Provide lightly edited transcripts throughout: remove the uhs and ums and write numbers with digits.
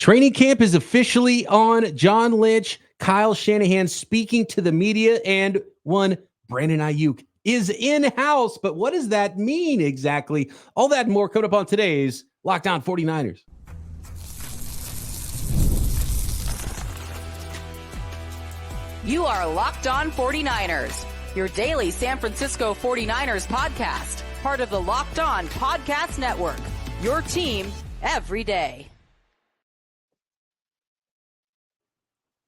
Training camp is officially on. John Lynch, Kyles Shanahan speaking to the media, and one Brandon Aiyuk is in-house. But what does that mean exactly? All that and more coming up on today's Locked On 49ers. You are Locked On 49ers, your daily San Francisco 49ers podcast, part of the Locked On Podcast Network, your team every day.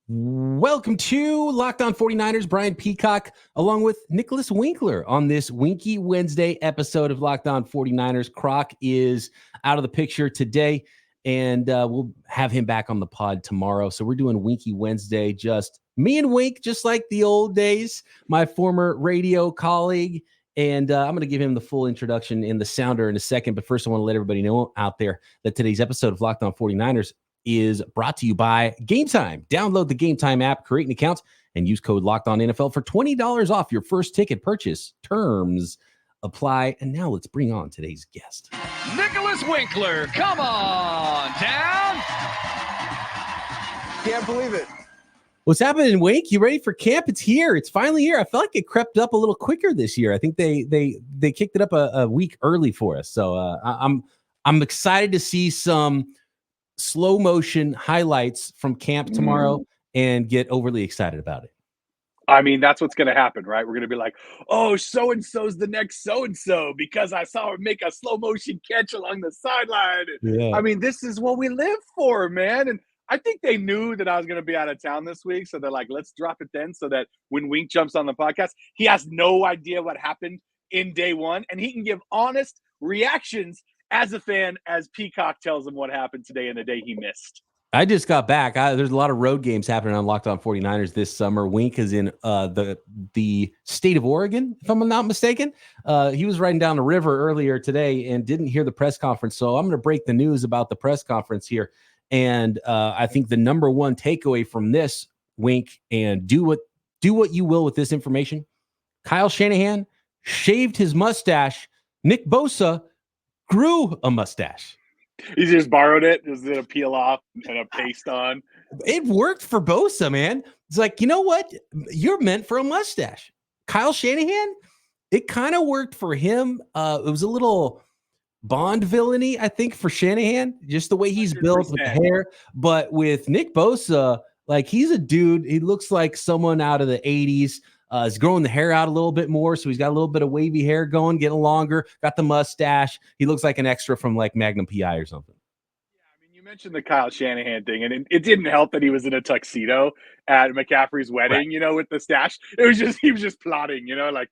Welcome to Locked On 49ers. Brian Peacock, along with Nicholas Winkler on this Winky Wednesday episode of Locked On 49ers. Croc is out of the picture today, and we'll have him back on the pod tomorrow. So we're doing Winky Wednesday, just me and Wink, just like the old days, my former radio colleague. And I'm going to give him the full introduction in the sounder in a second. But first, I want to let everybody know out there that today's episode of Locked On 49ers is brought to you by Gametime. Download the Gametime app, create an account, and use code LOCKEDONNFL for $20 off your first ticket purchase. Terms apply. And now let's bring on today's guest. Nicholas Winkler, come on down. Can't believe it. What's happening, Wake? You ready for camp? It's here. It's finally here. I felt like it crept up a little quicker this year. I think they kicked it up a week early for us. So I'm excited to see some slow motion highlights from camp tomorrow and get overly excited about it. I mean, that's what's going to happen, right? We're going to be like, oh, so-and-so's the next so-and-so because I saw her make a slow motion catch along the sideline. Yeah. I mean, this is what we live for, man. And I think they knew that I was going to be out of town this week. So they're like, let's drop it then so that when Wink jumps on the podcast, he has no idea what happened in day one. And he can give honest reactions as a fan, as Peacock tells him what happened today and the day he missed. I just got back. There's a lot of road games happening on Locked On 49ers this summer. Wink is in the state of Oregon, if I'm not mistaken. He was riding down the river earlier today and didn't hear the press conference. So I'm going to break the news about the press conference here. And I think the number one takeaway from this, Wink, and do what you will with this information. Kyle Shanahan shaved his mustache. Nick Bosa grew a mustache. He just borrowed it, just did a peel off and a paste on. It worked for Bosa, man. It's like, you know what? You're meant for a mustache. Kyle Shanahan, it kind of worked for him. It was a little Bond villainy, I think, for Shanahan, just the way he's 100%. Built with the hair. But with Nick Bosa, like, he's a dude. He looks like someone out of the 80s. He's growing the hair out a little bit more, so he's got a little bit of wavy hair going, getting longer, got the mustache. He looks like an extra from, like, Magnum P.I. or something. Yeah, I mean, you mentioned the Kyle Shanahan thing, and it didn't help that he was in a tuxedo at McCaffrey's wedding, right, you know, with the stash. It was just, he was just plotting, you know, like,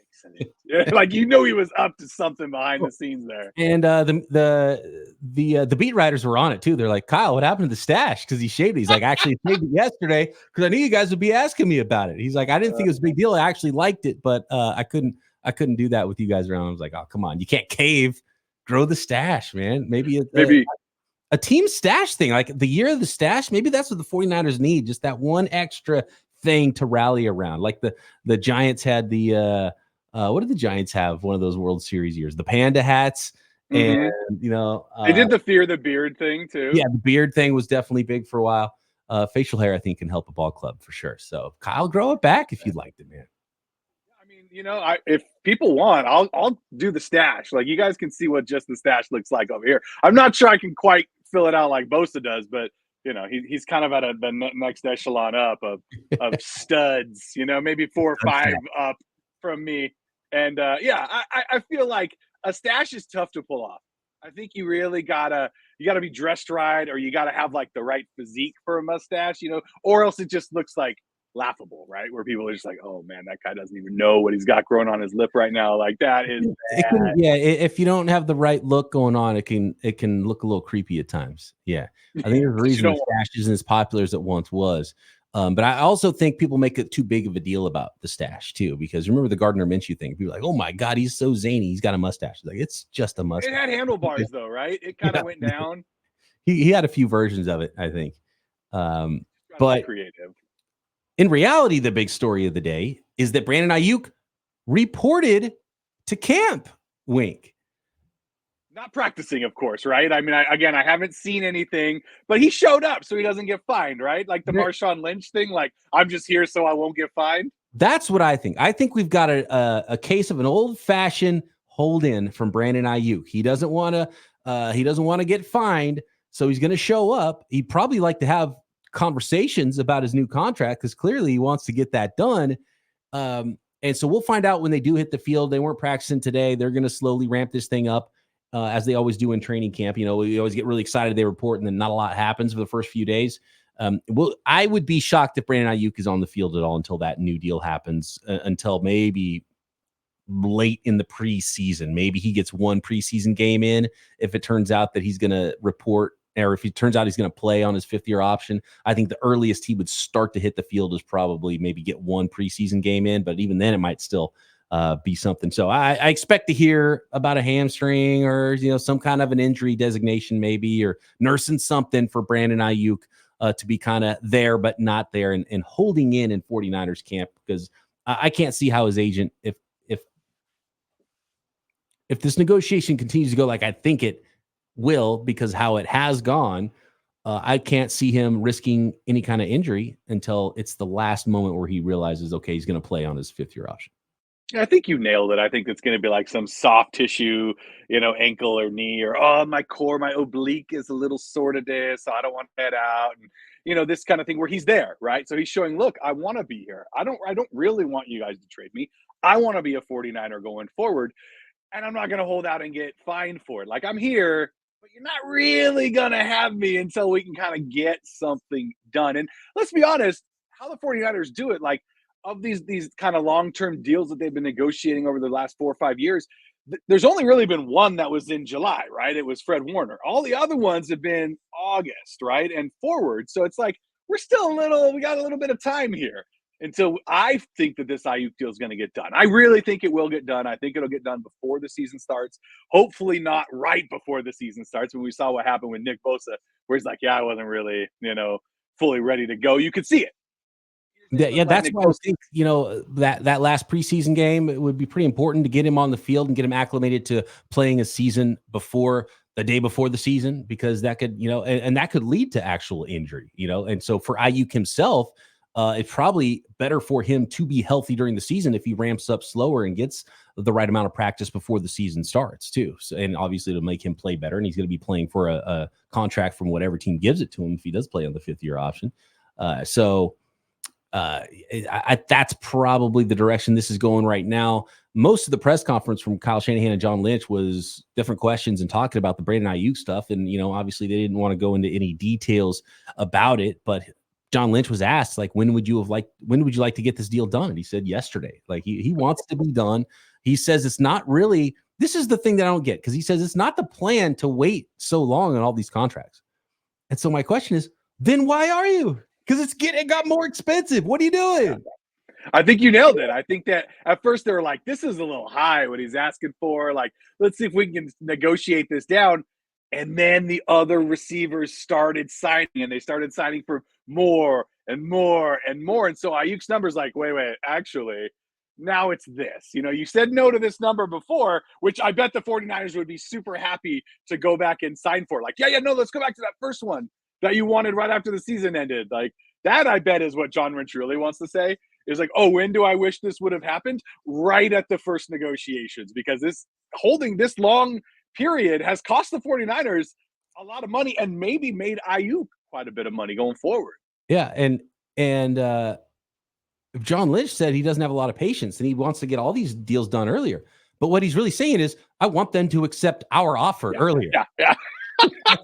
excellent. Like, you know, he was up to something behind the scenes there. And the beat writers were on it too. They're like, Kyle, what happened to the stash? Because he shaved it. He's like, I actually shaved it yesterday because I knew you guys would be asking me about it. He's like, I didn't think it was a big deal. I actually liked it, but I couldn't do that with you guys around. I was like, oh, come on, you can't cave. Grow the stash, man. Maybe a team stash thing, like the year of the stash. Maybe that's what the 49ers need. Just that one extra thing to rally around. Like the Giants had the what did the Giants have one of those World Series years? The panda hats. And, you know, they did the fear the beard thing too. Yeah, the beard thing was definitely big for a while. Facial hair, I think, can help a ball club for sure. So, Kyle, grow it back if you'd like to, man. I mean, you know, if people want, I'll do the stash. Like, you guys can see what just the stash looks like over here. I'm not sure I can quite fill it out like Bosa does, but you know, he's kind of at the next echelon up of studs. You know, maybe 4 or 5 up from me. And yeah, I feel like a stash is tough to pull off. I think you really gotta be dressed right, or you gotta have like the right physique for a mustache, you know, or else it just looks like laughable, right? Where people are just like, oh man, that guy doesn't even know what he's got growing on his lip right now. Like, that is bad. If you don't have the right look going on, it can look a little creepy at times. Yeah, I think there's a reason the stash isn't as popular as it once was. But I also think people make it too big of a deal about the stash too, because remember the Gardner Minshew thing. People are like, oh my God, he's so zany. He's got a mustache. Like, it's just a mustache. It had handlebars though, right? It kind of went down. He had a few versions of it, I think. But creative. In reality, the big story of the day is that Brandon Aiyuk reported to camp. Wink. Not practicing, of course, right? I mean, I haven't seen anything, but he showed up so he doesn't get fined, right? Like the Marshawn Lynch thing, like, I'm just here so I won't get fined. That's what I think. I think we've got a case of an old-fashioned hold-in from Brandon Aiyuk. He doesn't want to get fined, so he's going to show up. He'd probably like to have conversations about his new contract because clearly he wants to get that done. And so we'll find out when they do hit the field. They weren't practicing today. They're going to slowly ramp this thing up. As they always do in training camp. You know, we always get really excited, they report, and then not a lot happens for the first few days. I would be shocked if Brandon Aiyuk is on the field at all until that new deal happens, until maybe late in the preseason. Maybe he gets one preseason game in if it turns out that he's going to report, or if it turns out he's going to play on his fifth-year option. I think the earliest he would start to hit the field is probably maybe get one preseason game in, but even then it might still be something. So I expect to hear about a hamstring or, you know, some kind of an injury designation maybe, or nursing something for Brandon Aiyuk to be kind of there but not there, and holding in 49ers camp, because I can't see how his agent, if this negotiation continues to go like I think it will, because how it has gone, I can't see him risking any kind of injury until it's the last moment where he realizes, okay, he's going to play on his fifth-year option. I think you nailed it. I think it's going to be like some soft tissue, you know, ankle or knee, or, oh, my core, my oblique is a little sore today, so I don't want to head out. And, you know, this kind of thing where he's there, right? So he's showing, look, I want to be here. I don't really want you guys to trade me. I want to be a 49er going forward, and I'm not going to hold out and get fined for it. Like, I'm here, but you're not really going to have me until we can kind of get something done. And let's be honest, how the 49ers do it, like, of these kind of long-term deals that they've been negotiating over the last 4 or 5 years, there's only really been one that was in July, right? It was Fred Warner. All the other ones have been August, right? And forward. So it's like, we got a little bit of time here until I think that this Aiyuk deal is going to get done. I really think it will get done. I think it'll get done before the season starts. Hopefully not right before the season starts, when we saw what happened with Nick Bosa, where he's like, yeah, I wasn't really, you know, fully ready to go. You could see it. Yeah, that's why I think, you know, that last preseason game, it would be pretty important to get him on the field and get him acclimated to playing a season before the day before the season, because that could, you know, and that could lead to actual injury, you know. And so for Aiyuk himself, it's probably better for him to be healthy during the season if he ramps up slower and gets the right amount of practice before the season starts too. So, and obviously it'll make him play better, and he's going to be playing for a contract from whatever team gives it to him if he does play on the fifth-year option. That's probably the direction this is going right now. Most of the press conference from Kyle Shanahan and John Lynch was different questions and talking about the Brandon Aiyuk stuff. And, you know, obviously they didn't want to go into any details about it, but John Lynch was asked, like, when would you like to get this deal done? And he said yesterday. Like, he wants to be done. He says it's not really, this is the thing that I don't get, because he says it's not the plan to wait so long on all these contracts. And so my question is, then why are you? Because it got more expensive. What are you doing? I think you nailed it. I think that at first they were like, this is a little high what he's asking for. Like, let's see if we can negotiate this down. And then the other receivers started signing, and they started signing for more and more and more. And so Aiyuk's number's like, wait, actually, now it's this. You know, you said no to this number before, which I bet the 49ers would be super happy to go back and sign for. Like, no, let's go back to that first one that you wanted right after the season ended. Like, that, I bet, is what John Lynch really wants to say, is like, oh, when do I wish this would have happened? Right at the first negotiations, because this holding this long period has cost the 49ers a lot of money, and maybe made Aiyuk quite a bit of money going forward. Yeah, and John Lynch said he doesn't have a lot of patience and he wants to get all these deals done earlier. But what he's really saying is, I want them to accept our offer earlier. Yeah.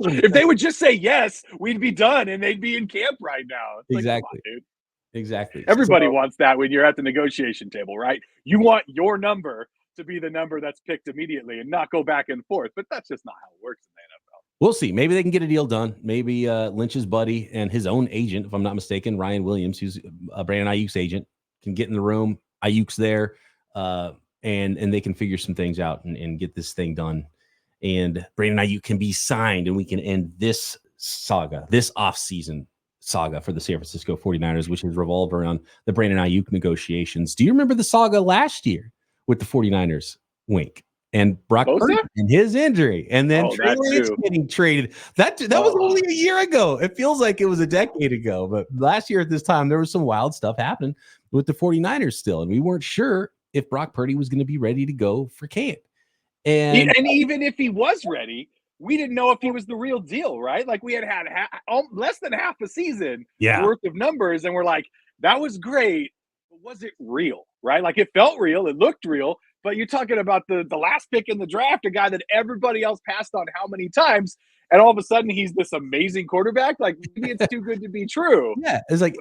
If they would just say yes, we'd be done and they'd be in camp right now. It's exactly. Like, come on, dude. Exactly. Everybody wants that when you're at the negotiation table, right? You want your number to be the number that's picked immediately and not go back and forth. But that's just not how it works in the NFL. We'll see. Maybe they can get a deal done. Maybe Lynch's buddy and his own agent, if I'm not mistaken, Ryan Williams, who's Brandon Aiyuk's agent, can get in the room. Aiyuk's there, and they can figure some things out and get this thing done. And Brandon Aiyuk can be signed, and we can end this saga, this offseason saga for the San Francisco 49ers, which has revolved around the Brandon Aiyuk negotiations. Do you remember the saga last year with the 49ers, Wink? and Brock Bosa? Purdy and his injury, and then Trey Lance getting traded. That was only a year ago. It feels like it was a decade ago, but last year at this time, there was some wild stuff happening with the 49ers still, and we weren't sure if Brock Purdy was going to be ready to go for camp. And even if he was ready, we didn't know if he was the real deal, right? Like we had less than half a season worth of numbers, and we're like, that was great, but was it real, right? Like it felt real, it looked real, but you're talking about the last pick in the draft, a guy that everybody else passed on how many times, and all of a sudden he's this amazing quarterback. Like maybe it's too good to be true. Yeah, it's like,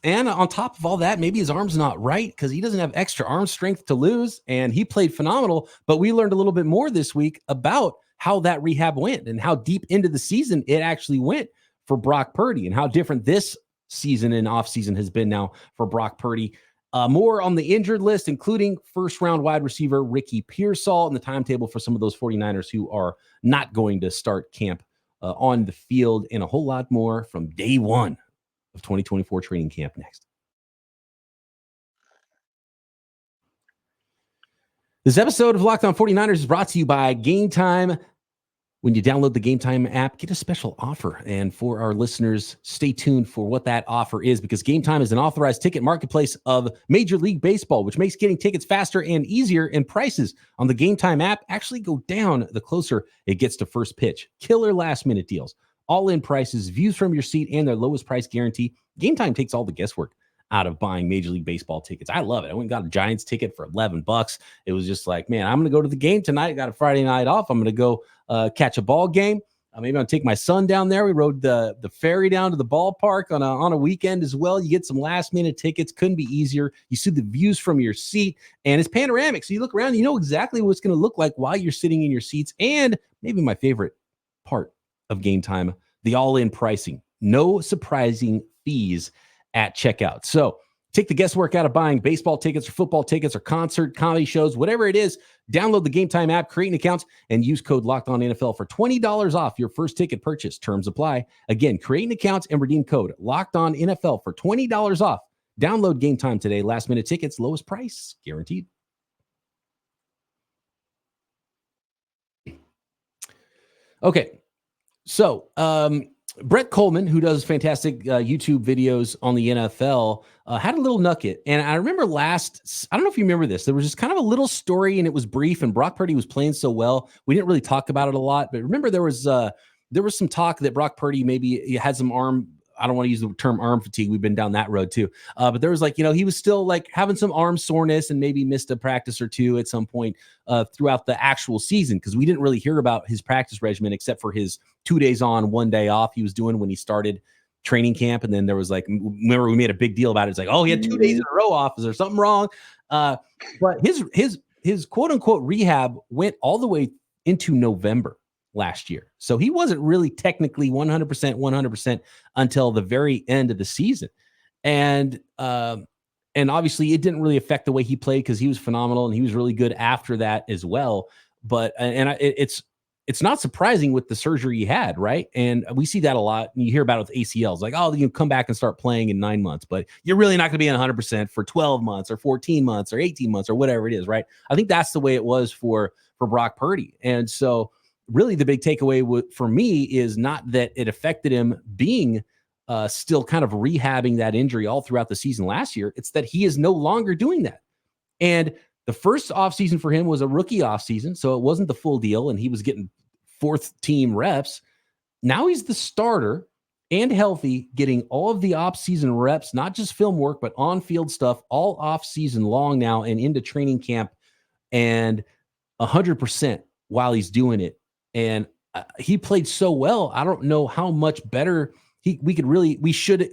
and on top of all that, maybe his arm's not right because he doesn't have extra arm strength to lose, and he played phenomenal. But we learned a little bit more this week about how that rehab went and how deep into the season it actually went for Brock Purdy, and how different this season and offseason has been now for Brock Purdy. More on the injured list, including first-round wide receiver Ricky Pearsall, and the timetable for some of those 49ers who are not going to start camp on the field, and a whole lot more from day one of 2024 training camp next. This episode of Locked On 49ers is brought to you by Gametime. When you download the Gametime app, get a special offer. And for our listeners, stay tuned for what that offer is, because Gametime is an authorized ticket marketplace of Major League Baseball, which makes getting tickets faster and easier, and prices on the Gametime app actually go down the closer it gets to first pitch. Killer last-minute deals, all-in prices, views from your seat, and their lowest price guarantee. Gametime takes all the guesswork out of buying Major League Baseball tickets. I love it. I went and got a Giants ticket for $11. It was just like, man, I'm going to go to the game tonight. Got a Friday night off. I'm going to go catch a ball game. Maybe I'll take my son down there. We rode the ferry down to the ballpark on a weekend as well. You get some last minute tickets. Couldn't be easier. You see the views from your seat, and it's panoramic. So you look around, you know exactly what it's going to look like while you're sitting in your seats. And maybe my favorite part of Gametime, the all-in pricing. No surprising fees at checkout. So take the guesswork out of buying baseball tickets or football tickets or concert, comedy shows, whatever it is. Download the Gametime app, create an account, and use code LOCKEDONNFL for $20 off your first ticket purchase. Terms apply. Again, create an account and redeem code LOCKEDONNFL for $20 off. Download Gametime today. Last minute tickets, lowest price guaranteed. Okay, so Brett Coleman, who does fantastic YouTube videos on the NFL, had a little nugget. And I remember I don't know if you remember this, there was just kind of a little story, and it was brief, and Brock Purdy was playing so well. We didn't really talk about it a lot, but remember there was some talk that Brock Purdy maybe had some I don't want to use the term arm fatigue. We've been down that road too. But there was he was still like having some arm soreness and maybe missed a practice or two at some point throughout the actual season, because we didn't really hear about his practice regimen except for his 2 days on, 1 day off he was doing when he started training camp. And then there was remember we made a big deal about it. It's like, oh, he had 2 days in a row off. Is there something wrong? But his quote unquote rehab went all the way into November last year. So he wasn't really technically 100% until the very end of the season. And obviously it didn't really affect the way he played, because he was phenomenal and he was really good after that as well. But it's not surprising with the surgery he had, right? And we see that a lot. And you hear about it with ACLs, like, oh, you come back and start playing in 9 months, but you're really not going to be at 100% for 12 months or 14 months or 18 months or whatever it is, right? I think that's the way it was for Brock Purdy. And so really the big takeaway for me is not that it affected him being still kind of rehabbing that injury all throughout the season last year. It's that he is no longer doing that. And the first offseason for him was a rookie offseason, so it wasn't the full deal, and he was getting fourth team reps. Now he's the starter and healthy, getting all of the off-season reps, not just film work, but on-field stuff all off-season long now and into training camp, and 100% while he's doing it. And he played so well. I don't know how much better we should.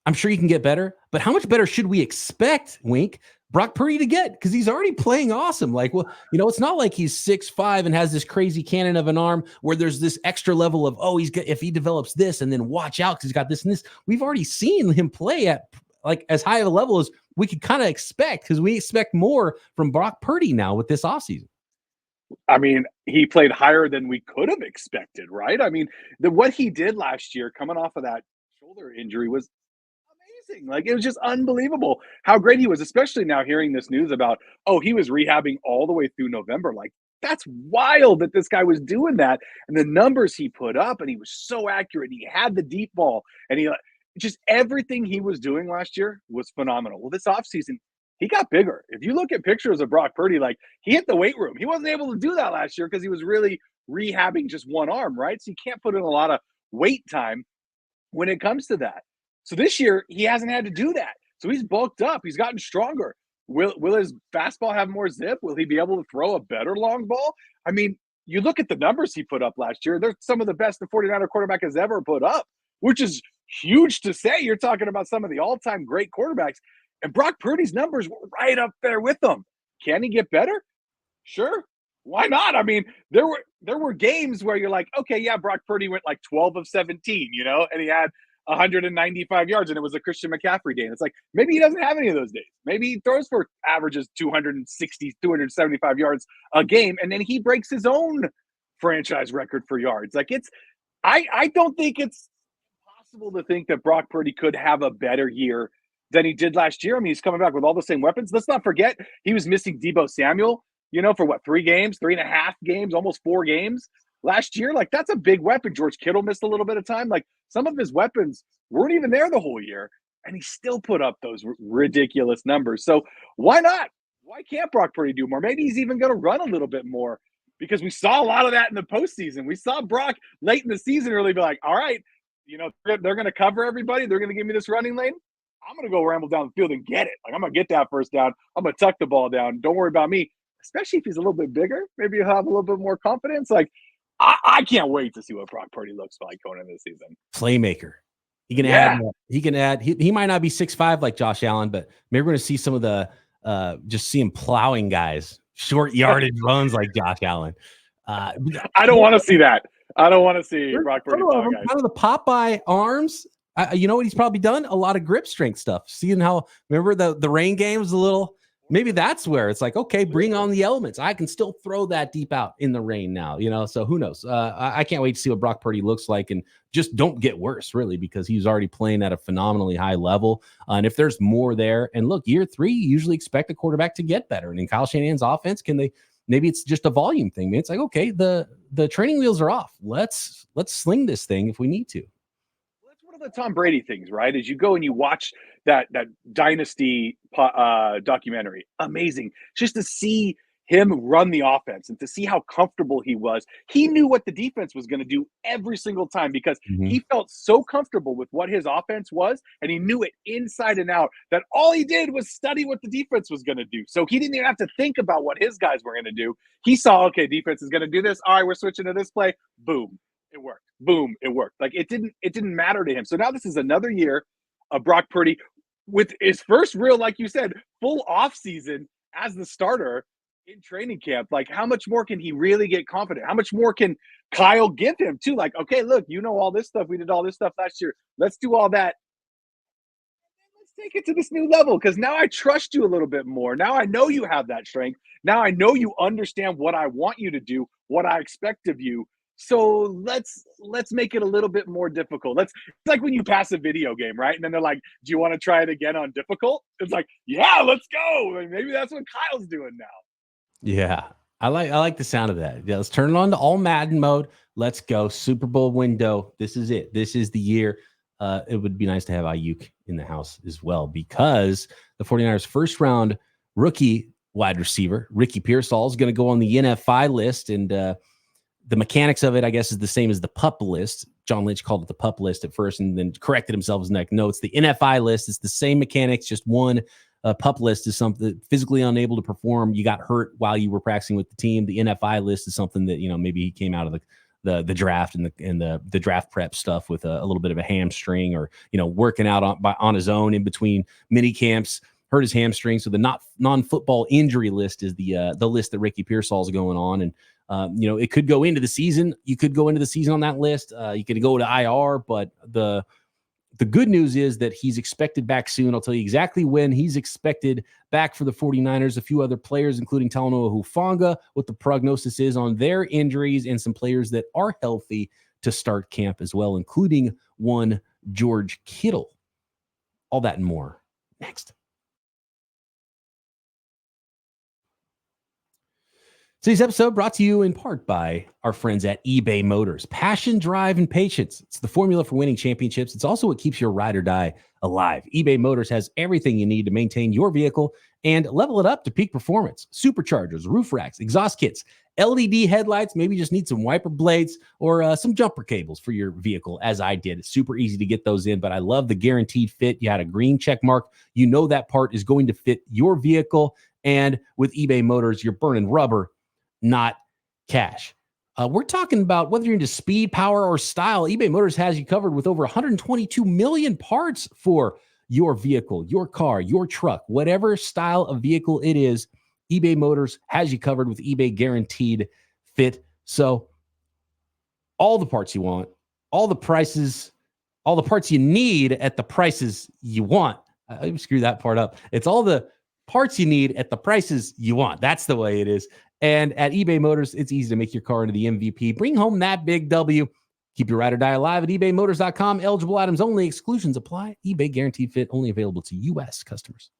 I'm sure he can get better, but how much better should we expect, Wink, Brock Purdy to get? Because he's already playing awesome. It's not like he's 6'5" and has this crazy cannon of an arm where there's this extra level of, if he develops this, and then watch out because he's got this and this. We've already seen him play at as high of a level as we could kind of expect, because we expect more from Brock Purdy now with this offseason. I mean, he played higher than we could have expected, right? I mean, what he did last year coming off of that shoulder injury was amazing. Like, it was just unbelievable how great he was, especially now hearing this news about, he was rehabbing all the way through November. Like, that's wild that this guy was doing that. And the numbers he put up, and he was so accurate. He had the deep ball, and he just everything he was doing last year was phenomenal. Well, this offseason, he got bigger. If you look at pictures of Brock Purdy, like, he hit the weight room. He wasn't able to do that last year because he was really rehabbing just one arm, right? So you can't put in a lot of weight time when it comes to that. So this year, he hasn't had to do that. So he's bulked up. He's gotten stronger. Will his fastball have more zip? Will he be able to throw a better long ball? I mean, you look at the numbers he put up last year, they're some of the best the 49er quarterback has ever put up, which is huge to say. You're talking about some of the all-time great quarterbacks, and Brock Purdy's numbers were right up there with them. Can he get better? Sure. Why not? I mean, there were games where you're like, okay, yeah, Brock Purdy went like 12 of 17, and he had 195 yards, and it was a Christian McCaffrey day. And it's like, maybe he doesn't have any of those days. Maybe he throws for averages 260, 275 yards a game, and then he breaks his own franchise record for yards. Like, I don't think it's possible to think that Brock Purdy could have a better year than he did last year. I mean, he's coming back with all the same weapons. Let's not forget he was missing Deebo Samuel, for what, 3 games, 3.5 games, almost 4 games last year. Like, that's a big weapon. George Kittle missed a little bit of time. Like, some of his weapons weren't even there the whole year, and he still put up those ridiculous numbers. So why not? Why can't Brock Purdy do more? Maybe he's even going to run a little bit more, because we saw a lot of that in the postseason. We saw Brock late in the season really be like, all right, they're going to cover everybody. They're going to give me this running lane. I'm going to go ramble down the field and get it. Like, I'm going to get that first down. I'm going to tuck the ball down. Don't worry about me. Especially if he's a little bit bigger, maybe he'll have a little bit more confidence. Like, I can't wait to see what Brock Purdy looks like going into the season. Playmaker. He can add. He can add. He might not be 6'5" like Josh Allen, but maybe we're going to see some of the just see him plowing guys, short yardage runs like Josh Allen. I don't want to see that. I don't want to see Brock Purdy plowing guys. Kind of the Popeye arms. You know what he's probably done? A lot of grip strength stuff. Seeing how, remember the rain game was a little. Maybe that's where it's like, okay, bring on the elements. I can still throw that deep out in the rain now, so who knows? I can't wait to see what Brock Purdy looks like, and just don't get worse, really, because he's already playing at a phenomenally high level. And if there's more there, and look, year 3, you usually expect a quarterback to get better. And in Kyle Shanahan's offense, maybe it's just a volume thing. It's like, okay, the training wheels are off. Let's sling this thing if we need to. The Tom Brady things, right? As you go and you watch that Dynasty documentary, amazing. Just to see him run the offense and to see how comfortable he was. He knew what the defense was going to do every single time, because he felt so comfortable with what his offense was, and he knew it inside and out, that all he did was study what the defense was going to do. So he didn't even have to think about what his guys were going to do. He saw, okay, defense is going to do this. All right, we're switching to this play. Boom. It worked. Boom, it worked. Like, it didn't matter to him. So now this is another year of Brock Purdy with his first real, like you said, full off season as the starter in training camp. Like, how much more can he really get confident? How much more can Kyle give him too? Like, okay, look, all this stuff. We did all this stuff last year. Let's do all that. Let's take it to this new level, because now I trust you a little bit more. Now I know you have that strength. Now I know you understand what I want you to do, what I expect of you. So let's make it a little bit more difficult. It's like when you pass a video game, right? And then they're like, do you want to try it again on difficult? It's like, yeah, let's go. And maybe that's what Kyle's doing now. Yeah. I like the sound of that. Yeah, let's turn it on to all Madden mode. Let's go. Super Bowl window. This is it. This is the year. It would be nice to have Aiyuk in the house as well, because the 49ers first round rookie wide receiver, Ricky Pearsall, is going to go on the NFI list. And, the mechanics of it, I guess, is the same as the PUP list. John Lynch called it the PUP list at first and then corrected himself. No, it's the NFI list. It's the same mechanics, just one. PUP list is something physically unable to perform. You got hurt while you were practicing with the team. The NFI list is something that, maybe he came out of the draft and the draft prep stuff with a little bit of a hamstring, or, working out on his own in between mini camps, hurt his hamstring. So the non-football injury list is the list that Ricky Pearsall is going on. And, it could go into the season. You could go into the season on that list. You could go to IR, but the good news is that he's expected back soon. I'll tell you exactly when he's expected back for the 49ers. A few other players, including Talanoa Hufanga, what the prognosis is on their injuries, and some players that are healthy to start camp as well, including one George Kittle. All that and more next. Today's episode brought to you in part by our friends at eBay Motors. Passion, drive, and patience. It's the formula for winning championships. It's also what keeps your ride or die alive. eBay Motors has everything you need to maintain your vehicle and level it up to peak performance. Superchargers, roof racks, exhaust kits, LED headlights, maybe just need some wiper blades or some jumper cables for your vehicle, as I did. It's super easy to get those in, but I love the guaranteed fit. You had a green check mark. You know that part is going to fit your vehicle. And with eBay Motors, you're burning rubber, not cash. We're talking about whether you're into speed, power, or style. eBay Motors has you covered with over 122 million parts for your vehicle, your car, your truck, whatever style of vehicle it is. eBay Motors has you covered with eBay Guaranteed Fit. So all the parts you want, all the prices, all the parts you need at the prices you want. I screw that part up. It's all the parts you need at the prices you want. That's the way it is. And at eBay Motors, it's easy to make your car into the MVP. Bring home that big W. Keep your ride or die alive at ebaymotors.com. Eligible items only. Exclusions apply. eBay Guaranteed Fit only available to U.S. customers.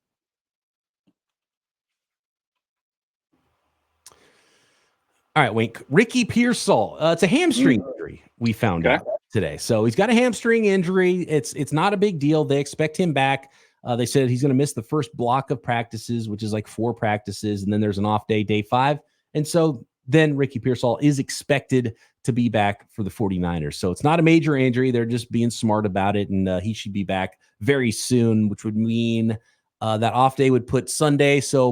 All right, Wink. Ricky Pearsall. It's a hamstring injury we found out today. So he's got a hamstring injury. It's not a big deal. They expect him back. They said he's going to miss the first block of practices, which is like 4 practices, and then there's an off day, day 5. And so then Ricky Pearsall is expected to be back for the 49ers. So it's not a major injury. They're just being smart about it, and he should be back very soon, which would mean that off day would put Sunday. So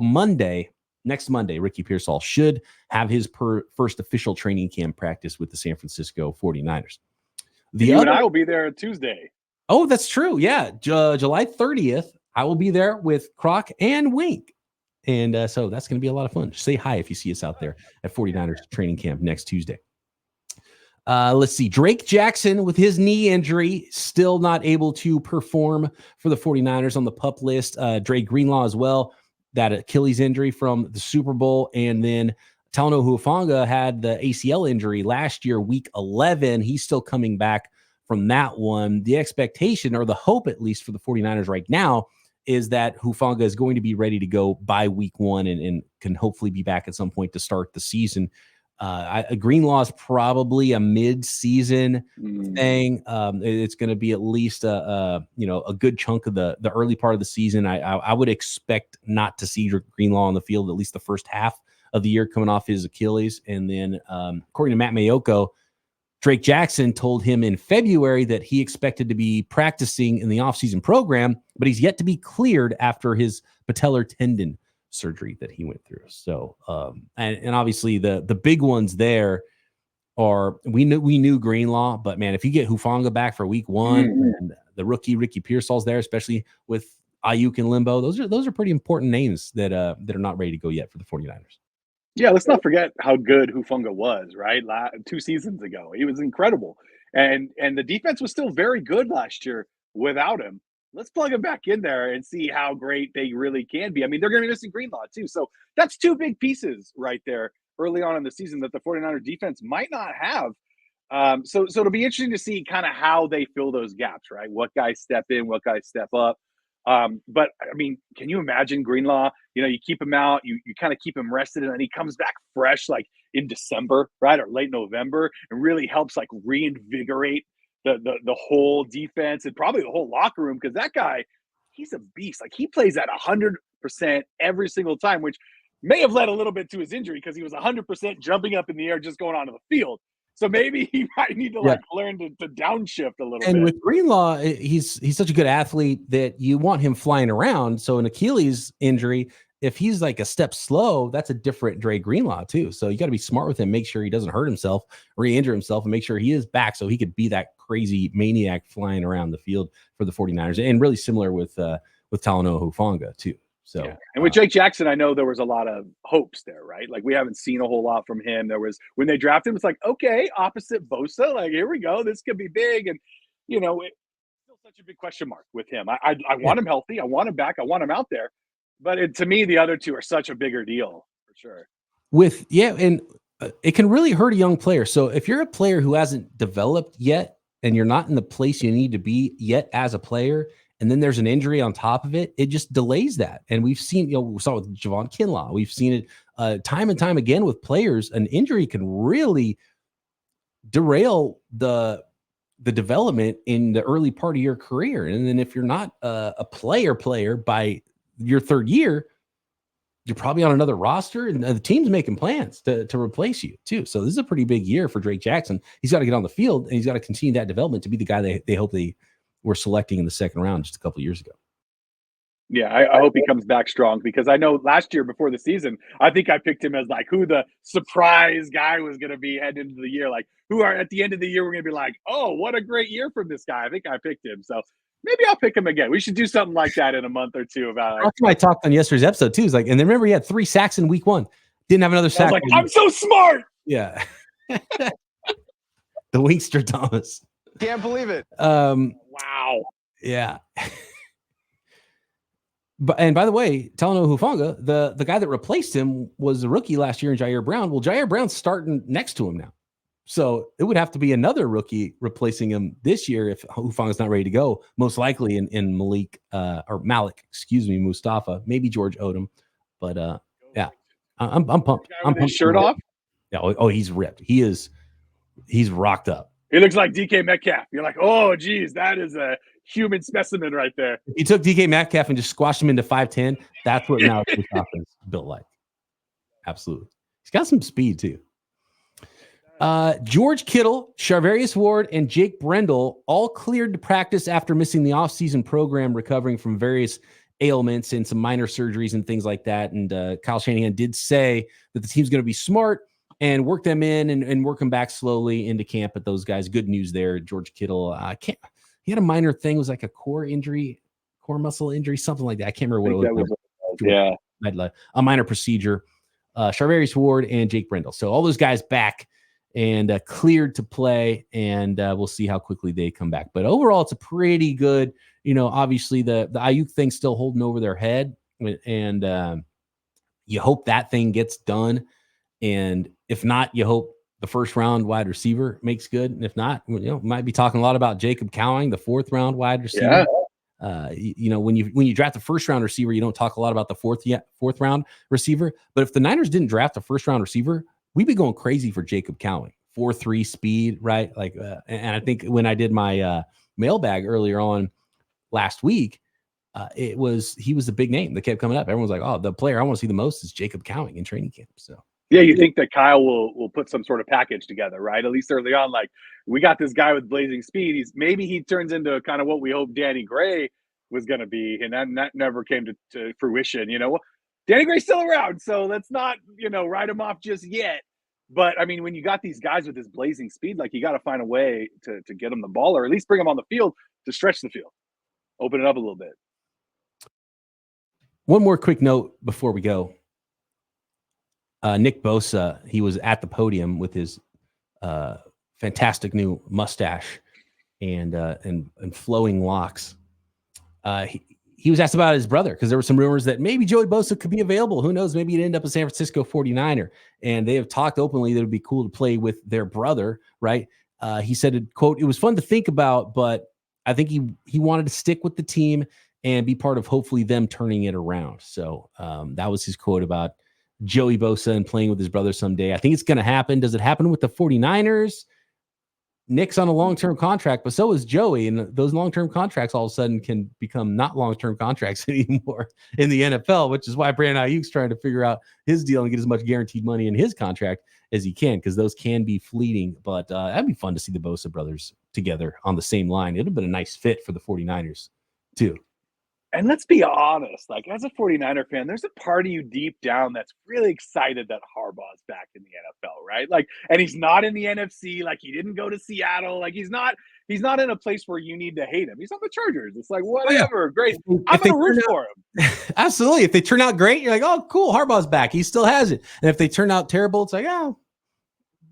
next Monday, Ricky Pearsall should have his first official training camp practice with the San Francisco 49ers. And I will be there Tuesday. Oh, that's true. Yeah. July 30th, I will be there with Croc and Wink. And so that's going to be a lot of fun. Just say hi if you see us out there at 49ers training camp next Tuesday. Let's see. Drake Jackson with his knee injury, still not able to perform for the 49ers on the PUP list. Dre Greenlaw as well, that Achilles injury from the Super Bowl. And then Talanoa Hufanga had the ACL injury last year, week 11. He's still coming back from that one. The expectation, or the hope at least, for the 49ers right now is that Hufanga is going to be ready to go by week 1 and can hopefully be back at some point to start the season. Greenlaw is probably a mid-season thing. It's going to be at least a good chunk of the early part of the season. I would expect not to see Greenlaw on the field at least the first half of the year coming off his Achilles. And then according to Matt Mayoko, Drake Jackson told him in February that he expected to be practicing in the offseason program, but he's yet to be cleared after his patellar tendon surgery that he went through. So, and obviously the big ones there are, we knew Greenlaw, but man, if you get Hufanga back for week 1 and the rookie Ricky Pearsall's there, especially with Aiyuk and Limbo, those are pretty important names that are not ready to go yet for the 49ers. Yeah, let's not forget how good Hufanga was, right? 2 seasons ago. He was incredible. And the defense was still very good last year without him. Let's plug him back in there and see how great they really can be. I mean, they're going to be missing Greenlaw too. So that's 2 big pieces right there early on in the season that the 49ers defense might not have. So it'll be interesting to see kind of how they fill those gaps, right? What guys step in, what guys step up. But I mean, can you imagine Greenlaw? You keep him out, you kind of keep him rested, and then he comes back fresh like in December, right? Or late November, and really helps like reinvigorate the whole defense and probably the whole locker room, because that guy, he's a beast. Like, he plays at 100% every single time, which may have led a little bit to his injury because he was 100% jumping up in the air just going onto the field. So maybe he might need to learn to downshift a little bit. And with Greenlaw, he's such a good athlete that you want him flying around. So an Achilles injury, if he's like a step slow, that's a different Dre Greenlaw too. So you got to be smart with him, make sure he doesn't hurt himself, re-injure himself, and make sure he is back so he could be that crazy maniac flying around the field for the 49ers. And really similar with Talanoa Hufanga too. So, yeah. And with Jake Jackson, I know there was a lot of hopes there, right? Like, we haven't seen a whole lot from him. There was, when they drafted him, it's like, okay, opposite Bosa, like, here we go. This could be big. And, it's still such a big question mark with him. I want him healthy. I want him back. I want him out there. But to me, the other two are such a bigger deal for sure. And it can really hurt a young player. So if you're a player who hasn't developed yet and you're not in the place you need to be yet as a player, and then there's an injury on top of it, it just delays that. And we've seen, we saw it with Javon Kinlaw. We've seen it time and time again with players. An injury can really derail the development in the early part of your career. And then if you're not a player by your third year, you're probably on another roster, and the team's making plans to replace you too. So this is a pretty big year for Drake Jackson. He's got to get on the field, and he's got to continue that development to be the guy they hope they were selecting in the second round just a couple of years ago. Yeah, I hope he comes back strong, because I know last year before the season, I think I picked him as like who the surprise guy was going to be heading into the year. Like who are at the end of the year, we're going to be like, oh, what a great year from this guy. I think I picked him. So maybe I'll pick him again. We should do something like that in a month or two. About like, I talked on yesterday's episode too. Is like, and then remember he had 3 sacks in week 1. Didn't have another sack. Like, I'm so smart. Yeah. The Wingster Thomas. Can't believe it. Wow. Yeah. And by the way, Talanoa Hufanga, the guy that replaced him was a rookie last year in Jair Brown. Well, Jair Brown's starting next to him now. So it would have to be another rookie replacing him this year if Hufanga's not ready to go. Most likely in Malik Mustafa, maybe George Odom. But yeah, I'm pumped. I'm pumped. His shirt off? Yeah. Oh, he's ripped. He's rocked up. He looks like DK Metcalf. You're like, oh, geez, that is a human specimen right there. If you took DK Metcalf and just squashed him into 5'10", that's what now Mustafa is built like. Absolutely. He's got some speed too. George Kittle, Charvarius Ward, and Jake Brendel all cleared to practice after missing the offseason program, recovering from various ailments and some minor surgeries and things like that. And Kyle Shanahan did say that the team's going to be smart and work them in and work them back slowly into camp. But those guys, good news there. George Kittle, he had a minor thing. It was like a core muscle injury, something like that. I can't remember what it was. Yeah. A minor procedure. Charvarius Ward and Jake Brendel. So all those guys back and cleared to play, and we'll see how quickly they come back. But overall, it's a pretty good, obviously the Aiyuk thing's still holding over their head, and you hope that thing gets done. And if not, you hope the first round wide receiver makes good. And if not, might be talking a lot about Jacob Cowing, the 4th round wide receiver. Yeah. When you draft the first round receiver, you don't talk a lot about the fourth round receiver. But if the Niners didn't draft a first round receiver, we'd be going crazy for Jacob Cowing. 4.3 speed, right? Like, and I think when I did my mailbag earlier on last week, he was the big name that kept coming up. Everyone's like, oh, the player I want to see the most is Jacob Cowing in training camp. So. Yeah, you think that Kyle will put some sort of package together, right? At least early on, like we got this guy with blazing speed. Maybe he turns into kind of what we hoped Danny Gray was going to be, and that never came to fruition. Danny Gray's still around, so let's not write him off just yet. But I mean, when you got these guys with this blazing speed, like you got to find a way to get them the ball, or at least bring them on the field to stretch the field, open it up a little bit. One more quick note before we go. Nick Bosa, he was at the podium with his fantastic new mustache and flowing locks. He was asked about his brother because there were some rumors that maybe Joey Bosa could be available. Who knows? Maybe he'd end up a San Francisco 49er. And they have talked openly that it would be cool to play with their brother, right? He said, quote, "It was fun to think about, but I think he wanted to stick with the team and be part of hopefully them turning it around." So that was his quote about Joey Bosa and playing with his brother someday. I think it's going to happen. Does it happen with the 49ers? Nick's on a long-term contract, but so is Joey. And those long-term contracts all of a sudden can become not long-term contracts anymore in the NFL, which is why Brandon Aiyuk's trying to figure out his deal and get as much guaranteed money in his contract as he can, because those can be fleeting. But that'd be fun to see the Bosa brothers together on the same line. It would have been a nice fit for the 49ers too. And let's be honest, like as a 49er fan, there's a part of you deep down that's really excited that Harbaugh's back in the NFL, right? Like, and he's not in the NFC, like he didn't go to Seattle, like he's not in a place where you need to hate him. He's on the Chargers. It's like, whatever, great. I'm going to root for him. Absolutely. If they turn out great, you're like, oh, cool, Harbaugh's back. He still has it. And if they turn out terrible, it's like, oh,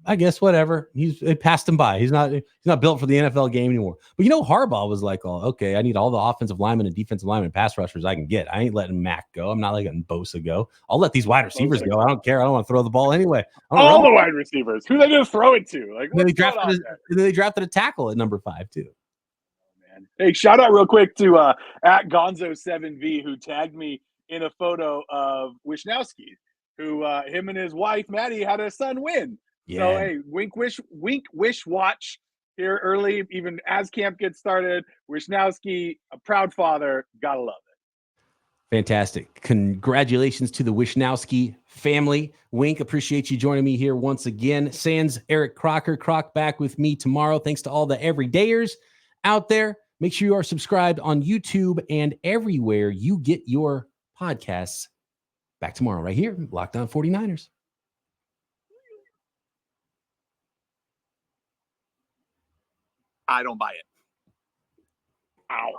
I guess whatever. It passed him by. He's not built for the NFL game anymore. But Harbaugh was like, oh, okay, I need all the offensive linemen and defensive linemen and pass rushers I can get. I ain't letting Mac go. I'm not letting Bosa go. I'll let these wide receivers go. I don't care. I don't want to throw the ball anyway. All the wide receivers. Who are they going to throw it to? Like, they drafted a tackle at number 5 too. man. Hey, shout out real quick to at Gonzo7V, who tagged me in a photo of Wishnowski, who him and his wife Maddie had a son win. Yeah. So hey, wink wish watch here early, even as camp gets started. Wishnowski, a proud father, gotta love it. Fantastic. Congratulations to the Wishnowski family. Wink, appreciate you joining me here once again. Sans Eric Crocker, Croc back with me tomorrow. Thanks to all the everydayers out there. Make sure you are subscribed on YouTube and everywhere you get your podcasts. Back tomorrow right here, Locked On 49ers. I don't buy it. Ow.